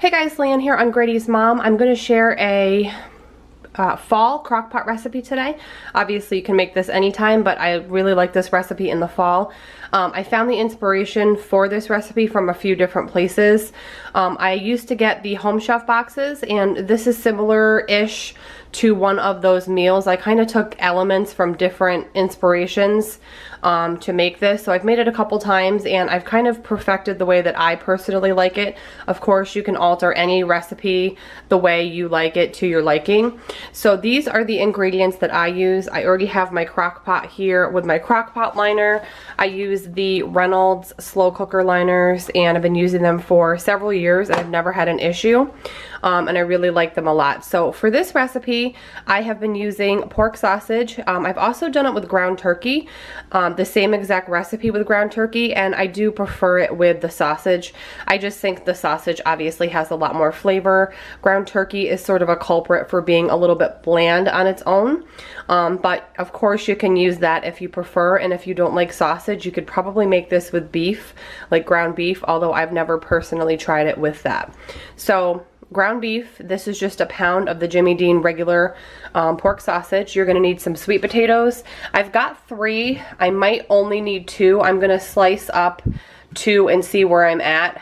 Hey guys, Lan here on GradysMom. I'm going to share a fall crock pot recipe today. Obviously you can make this anytime, but I really like this recipe in the fall. I found the inspiration for this recipe from a few different places. I used to get the Home Chef boxes, and this is similar-ish to one of those meals. I kind of took elements from different inspirations to make this. So I've made it a couple times and I've kind of perfected the way that I personally like it. Of course, you can alter any recipe the way you like it to your liking. So these are the ingredients that I use. I already have my crock pot here with my crock pot liner. I use the Reynolds slow cooker liners and I've been using them for several years and I've never had an issue. And I really like them a lot. So for this recipe, I have been using pork sausage. I've also done it with ground turkey, the same exact recipe with ground turkey, and I do prefer it with the sausage. I just think the sausage obviously has a lot more flavor. Ground turkey is sort of a culprit for being a little bit bland on its own, but of course you can use that if you prefer, and if you don't like sausage, you could probably make this with beef, like ground beef, although I've never personally tried it with that. So ground beef, this is just a pound of the Jimmy Dean regular pork sausage. You're gonna need some sweet potatoes. I've got 3, I might only need 2. I'm gonna slice up 2 and see where I'm at.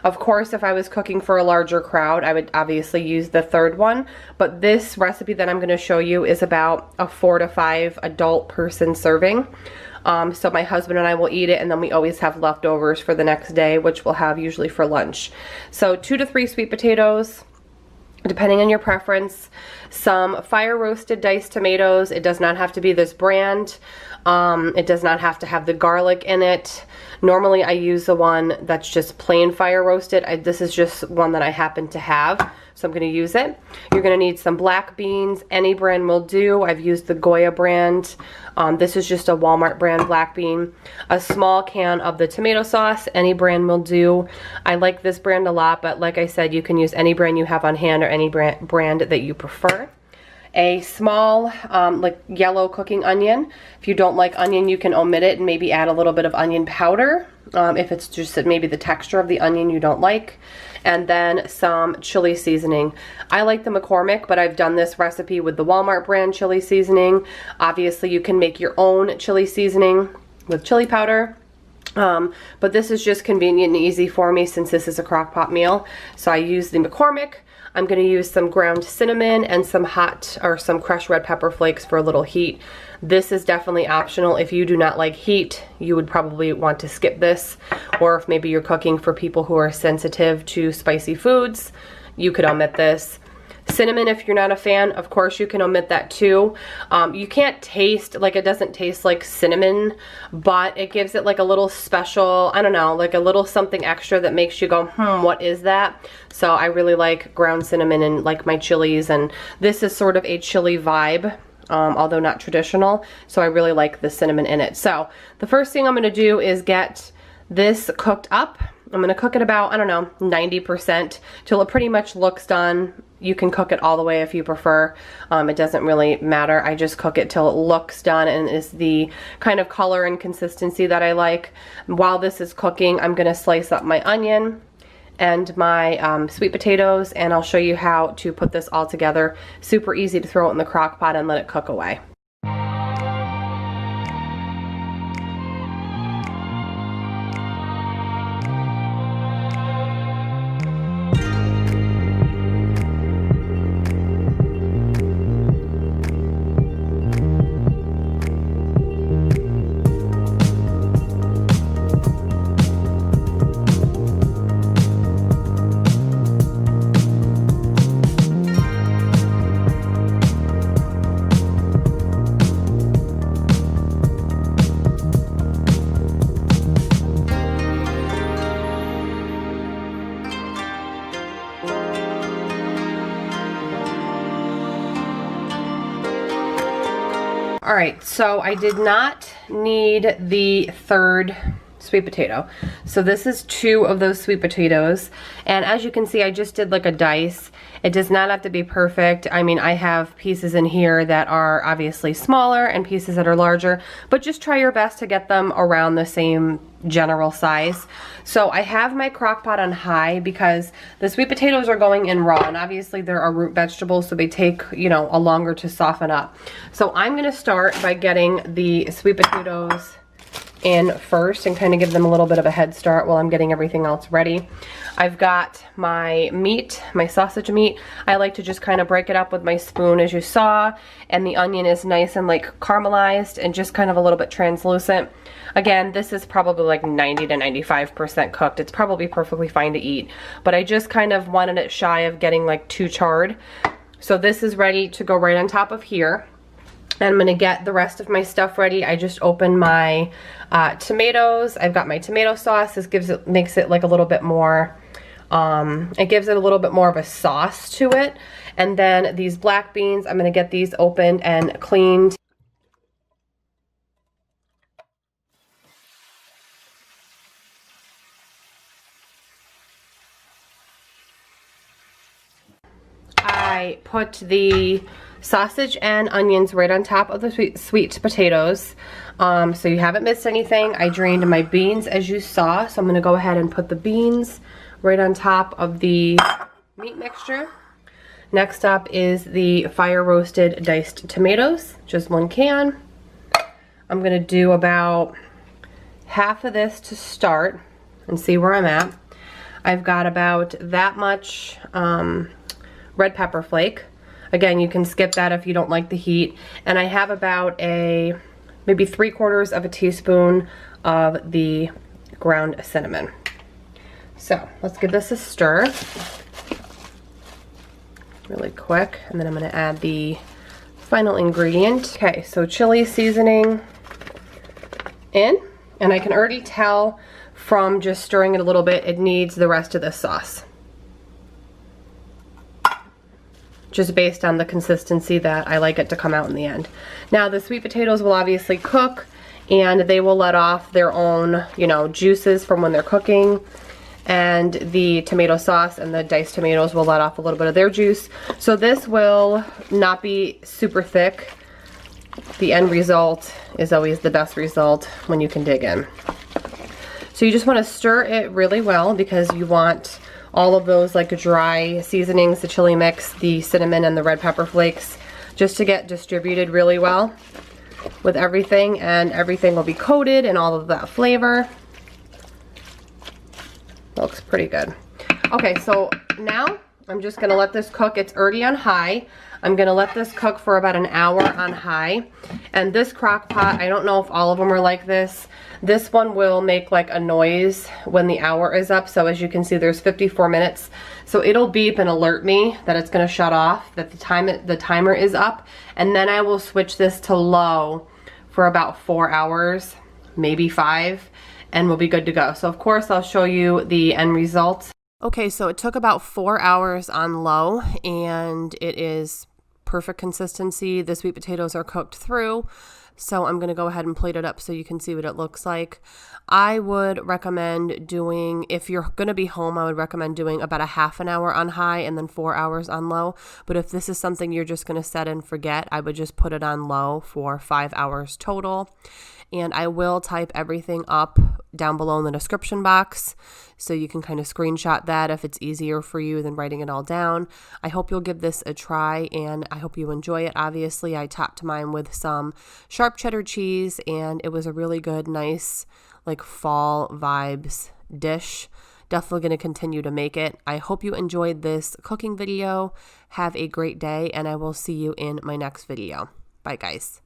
Of course, if I was cooking for a larger crowd, I would obviously use the 3rd one, but this recipe that I'm gonna show you is about a 4 to 5 adult person serving. So my husband and I will eat it, and then we always have leftovers for the next day, which we'll have usually for lunch. So 2 to 3 sweet potatoes, depending on your preference. Some fire roasted diced tomatoes. It does not have to be this brand. It does not have to have the garlic in it. Normally I use the one that's just plain fire roasted. This is just one that I happen to have, so I'm going to use it. You're going to need some black beans. Any brand will do. I've used the Goya brand. This is just a Walmart brand black bean. A small can of the tomato sauce. Any brand will do. I like this brand a lot, but like I said, you can use any brand you have on hand or any brand that you prefer. A small like yellow cooking onion. If you don't like onion, you can omit it and maybe add a little bit of onion powder if it's just maybe the texture of the onion you don't like. And then some chili seasoning. I like the McCormick, but I've done this recipe with the Walmart brand chili seasoning. Obviously you can make your own chili seasoning with chili powder. But this is just convenient and easy for me since this is a crock pot meal. So I use the McCormick. I'm going to use some ground cinnamon and some some crushed red pepper flakes for a little heat. This is definitely optional. If you do not like heat, you would probably want to skip this. Or if maybe you're cooking for people who are sensitive to spicy foods, you could omit this. Cinnamon, if you're not a fan, of course you can omit that too. You can't taste, like it doesn't taste like cinnamon, but it gives it like a little special, I don't know, like a little something extra that makes you go, what is that? So I really like ground cinnamon in like my chilies, and this is sort of a chili vibe, although not traditional, so I really like the cinnamon in it. So the first thing I'm gonna do is get this cooked up. I'm gonna cook it about, I don't know, 90% till it pretty much looks done. You can cook it all the way if you prefer. It doesn't really matter. I just cook it till it looks done and is the kind of color and consistency that I like. While this is cooking, I'm gonna slice up my onion and my sweet potatoes, and I'll show you how to put this all together. Super easy to throw it in the crock pot and let it cook away. Alright, so I did not need the 3rd sweet potato. So this is 2 of those sweet potatoes, and as you can see, I just did like a dice. It does not have to be perfect. I mean, I have pieces in here that are obviously smaller and pieces that are larger, but just try your best to get them around the same general size. So I have my crock pot on high because the sweet potatoes are going in raw, and obviously they're a root vegetable, so they take, you know, a longer to soften up. So I'm gonna start by getting the sweet potatoes in first and kind of give them a little bit of a head start while I'm getting everything else ready. I've got my meat, my sausage meat. I like to just kind of break it up with my spoon, as you saw, and the onion is nice and like caramelized and just kind of a little bit translucent. Again, this is probably like 90 to 95% cooked. It's probably perfectly fine to eat, but I just kind of wanted it shy of getting like too charred. So this is ready to go right on top of here. And I'm gonna get the rest of my stuff ready. I just opened my tomatoes. I've got my tomato sauce. This makes it like a little bit more, it gives it a little bit more of a sauce to it. And then these black beans, I'm gonna get these opened and cleaned. I put the sausage and onions right on top of the sweet potatoes, so you haven't missed anything. I drained my beans, as you saw, so I'm going to go ahead and put the beans right on top of the meat mixture. Next up is the fire roasted diced tomatoes, just 1 can. I'm going to do about half of this to start and see where I'm at. I've got about that much red pepper flake. Again, you can skip that if you don't like the heat. And I have about maybe 3/4 of a teaspoon of the ground cinnamon. So let's give this a stir really quick, and then I'm going to add the final ingredient. Okay, so chili seasoning in, and I can already tell from just stirring it a little bit, it needs the rest of the sauce, just based on the consistency that I like it to come out in the end. Now the sweet potatoes will obviously cook, and they will let off their own, you know, juices from when they're cooking, and the tomato sauce and the diced tomatoes will let off a little bit of their juice. So this will not be super thick. The end result is always the best result when you can dig in. So you just want to stir it really well, because you want all of those like dry seasonings, the chili mix, the cinnamon, and the red pepper flakes, just to get distributed really well with everything, and everything will be coated in all of that flavor. Looks pretty good. Okay, so now I'm just gonna let this cook. It's already on high. I'm gonna let this cook for about an hour on high. And this crock pot, I don't know if all of them are like this. This one will make like a noise when the hour is up. So as you can see, there's 54 minutes. So it'll beep and alert me that it's gonna shut off, that the timer is up. And then I will switch this to low for about 4 hours, maybe 5, and we'll be good to go. So of course I'll show you the end result. Okay, so it took about 4 hours on low, and it is perfect consistency. The sweet potatoes are cooked through, so I'm gonna go ahead and plate it up so you can see what it looks like. I would recommend doing, if you're gonna be home, I would recommend doing about a half an hour on high and then 4 hours on low. But if this is something you're just gonna set and forget, I would just put it on low for 5 hours total. And I will type everything up down below in the description box, so you can kind of screenshot that if it's easier for you than writing it all down. I hope you'll give this a try, and I hope you enjoy it. Obviously, I topped mine with some sharp cheddar cheese, and it was a really good, nice, like fall vibes dish. Definitely going to continue to make it. I hope you enjoyed this cooking video. Have a great day, and I will see you in my next video. Bye, guys.